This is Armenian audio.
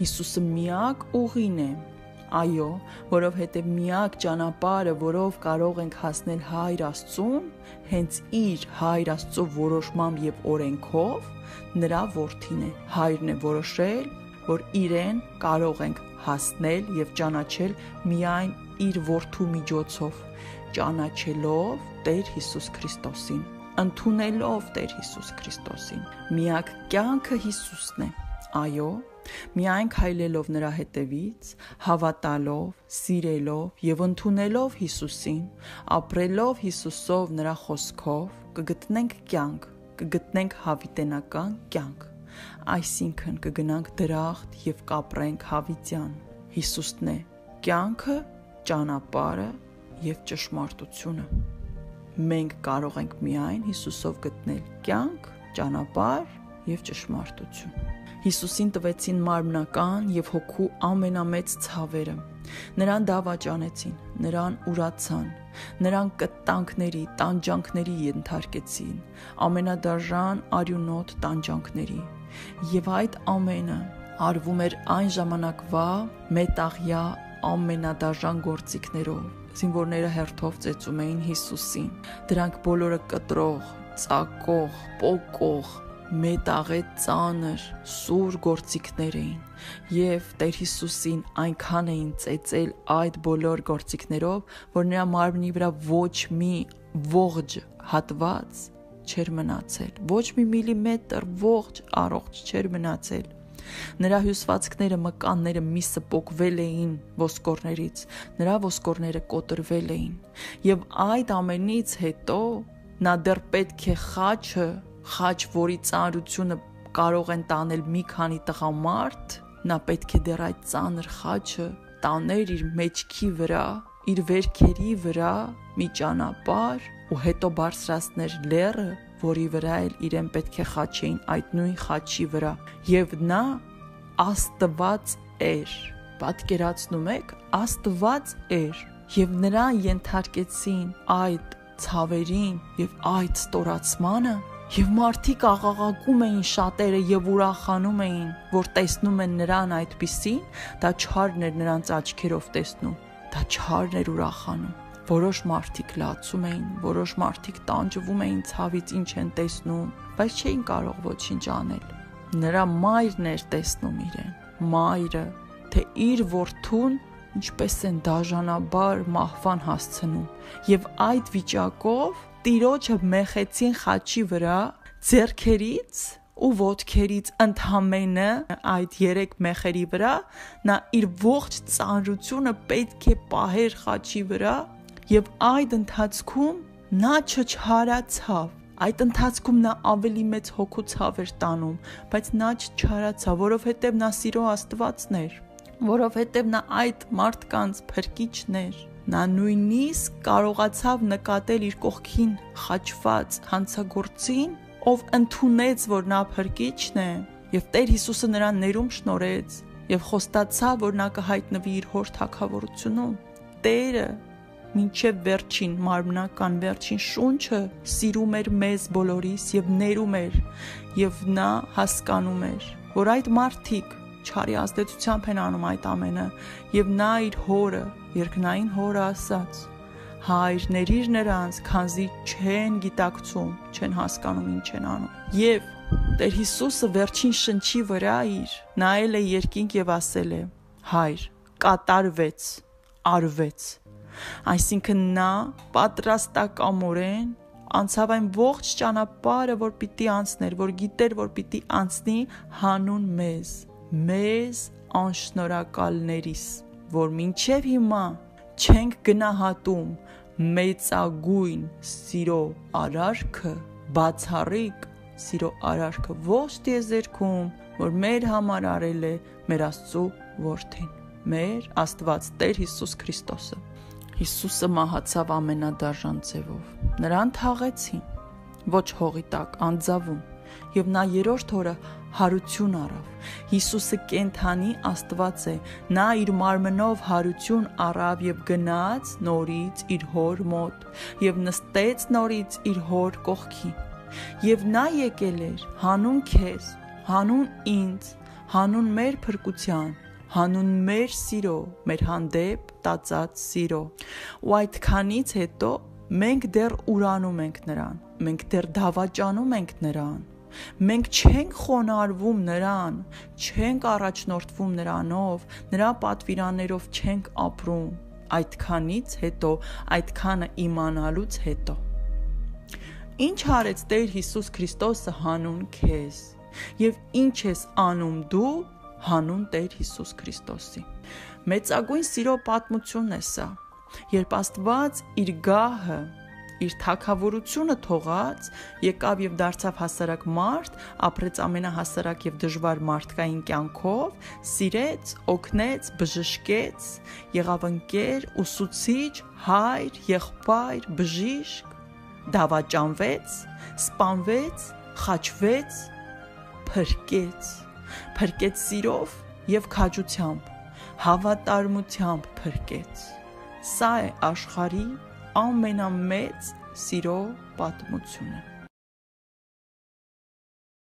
Հիսուսը միակ ուղին է, այո, որովհետև միակ ճանապարհը, որով կարող ենք հասնել Հայր Աստծուն, հենց իր Հայր Աստծո որոշմամբ եւ օրենքով, նրա որդին է։ Հայրն է որոշել, որ իրեն կարող ենք հասնել եւ ճանաչել միայն իր որդու միջոցով, ճանաչելով Տեր Հիսուս Քրիստոսին, ընդունելով Տեր Հիսուս Քրիստոսին։ Միակ կյանքը Հիսուսն է, այո, միայն քայլելով նրա հետևից, հավատալով, սիրելով եւ ընդունելով Հիսուսին, ապրելով Հիսուսով նրա խոսքով, կգտնենք կյանք, կգտնենք հավիտենական կյանք, այսինքն կգնանք դրախտ եւ կապրենք հավիտյան։ Հիսուսն է կյանքը, ճանապարհը եւ ճշմարտությունը։ Մենք կարող ենք միայն Հիսուսով գտնել կյանք, ճանապարհ եւ ճշմարտություն։ Հիսուսին տվեցին մարմնական եւ հոգու ամենամեծ ցավերը։ Նրան դավաճանեցին, նրան ուրացան, նրան կտանքների, տանջանքների ենթարկեցին, ամենադաժան արյունոտ տանջանքների։ Եվ այդ ամենը արվում էր այն ժամանակվա մետաղյա ամենադաժան գործիքներով։ Զինվորները հերթով ծեծում էին Հիսուսին։ Դրանք բոլորը կտրող, ծակող, պոկող, մետաղե ծանր, սուր գործիքներ էին եւ Տեր Հիսուսին այնքան էին ծեծել այդ բոլոր գործիքներով, որ նրա մարմնի վրա ոչ մի ողջ հատված չէր մնացել, ոչ մի միլիմետր ողջ առողջ չէր մնացել։ Նրա հյուսվածքները, մկանները միսը պոկվել էին ոսկորներից, նրա ոսկորները կոտրվել էին եւ այդ ամենից հետո նա դեռ պետք է խաչ, որի ծանրությունը կարող են տանել մի քանի տղամարդ, նա պետք է դեռ այդ ծանր խաչը տաներ իր մեջքի վրա, իր վերքերի վրա մի ճանապարհ ու հետո բարձրացներ լեռը, որի վրա էլ իրեն պետք է խաչեին այդ նույն խաչի վրա, եւ նա Աստված էր, պատկերացնում եք, Աստված էր, եւ նրան ենթարկեցին այդ ցավերին եւ այդ ստորացմանը, եւ մարդիկ աղաղակում էին շատերը եւ ուրախանում էին, որ տեսնում են նրան այդպիսին, դա չարն էր նրանց աչքերով տեսնում, դա չարն էր ուրախանում։ Որոշ մարդիկ լացում էին, որոշ մարդիկ տանջվում էին ցավից, ինչ են տեսնում, բայց չէին կարող ոչինչ անել։ Նրա մայրն էր տեսնում իրեն, մայրը, թե իր որդուն ինչպես են դաժանաբար մահվան հասցնում, եւ այդ վիճակով տիրոջը մեխեցին խաչի վրա, ձեռքերից ու ոտքերից ընդհանրապես այդ 3 մեխերի վրա, նա իր ողջ ծանրությունը պետք է պահեր խաչի վրա, եւ այդ ընթացքում նա չչարացավ, այդ ընթացքում նա ավելի մեծ հոգու ցավ էր տանում, բայց նա չչարացավ, որովհետեւ նա սիրո Աստվածն էր, որովհետեւ նա այդ մարդկանց փրկիչն էր։ Նա նույնիսկ կարողացավ նկատել իր կողքին խաչված հանցագործին, ով ընդունեց, որ նա փրկիչն է, եւ Տեր Հիսուսը նրան ներում շնորհեց եւ խոստացավ, որ նա կհայտնվի իր հոր թագավորությունում։ Տերը մինչև վերջին մարմնական վերջին շունչը սիրում էր մեզ բոլորիս եւ ներում էր, եւ նա հասկանում էր, որ այդ մարդիկ չարի ազդեցությամբ են անում այդ ամենը, եւ նա իր հորը, երկնային հորը ասաց. Հայր, ներիր նրանց, քանզի չեն գիտակցում, չեն հասկանում ինչ են անում։ Եվ Տեր Հիսուսը վերջին շնչի վրա իր նայել է երկինք եւ ասել է. Հայր, կատարվեց, արվեց։ Այսինքն նա պատրաստակամորեն անցավ այն ողջ ճանապարհը, որ պիտի անցներ, որ գիտեր, որ պիտի անցնի հանուն մեզ անշնորհակալներիս, որ մինչև հիմա չենք գնահատում մեծագույն սիրո արարքը, բացառիկ սիրո արարքը ողջ տիեզերքում, որ մեր համար արել է մեր Աստծո որդին, մեր Աստված Տեր Հիսուս Քրիստոսը։ Հիսուսը մահացավ ամենադաժան ձևով, նրան թաղեցին, ոչ հողի տակ, անձավում, եւ նա երրորդ օրը հարություն առավ։ Հիսուսը կենդանի Աստված է, նա իր մարմնով հարություն առավ եւ գնաց նորից իր հոր մոտ եւ նստեց նորից իր հոր կողքին։ Եվ նա եկել էր հանուն քեզ, հանուն ինձ, հանուն մեր փրկության, հանուն մեր սիրո, մեր հանդեպ տածած սիրո։ Ու այդքանից հետո մենք դեռ ուրանում ենք նրան, մենք դեռ դավաճանում ենք նրան, մենք չենք խոնարհվում նրան, չենք առաջնորդվում նրանով, նրա պատվիրաններով չենք ապրում, այդքանից հետո, այդքանը իմանալուց հետո։ Ինչ արեց Տեր Հիսուս Քրիստոսը հանուն քեզ, եւ ինչ ես անում դու հանուն Տեր Հիսուս Քրիստոսի։ Մեծագույն սիրո պատմությունն է սա, երբ Աստված իր գահը, իր թագավորությունը թողած, եկավ եւ դարձավ հասարակ մարդ, ապրեց ամենահասարակ եւ դժվար մարդկային կյանքով, սիրեց, օգնեց, բժշկեց, եղավ ընկեր, ուսուցիչ, հայր, եղբայր, բժիշկ, դավաճանվեց, սպանվեց, խաչվեց, փրկեց սիրով եւ քաջությամբ, հավատարմությամբ փրկեց։ Սա է աշխարհի ամենամեծ սիրո պատմությունը։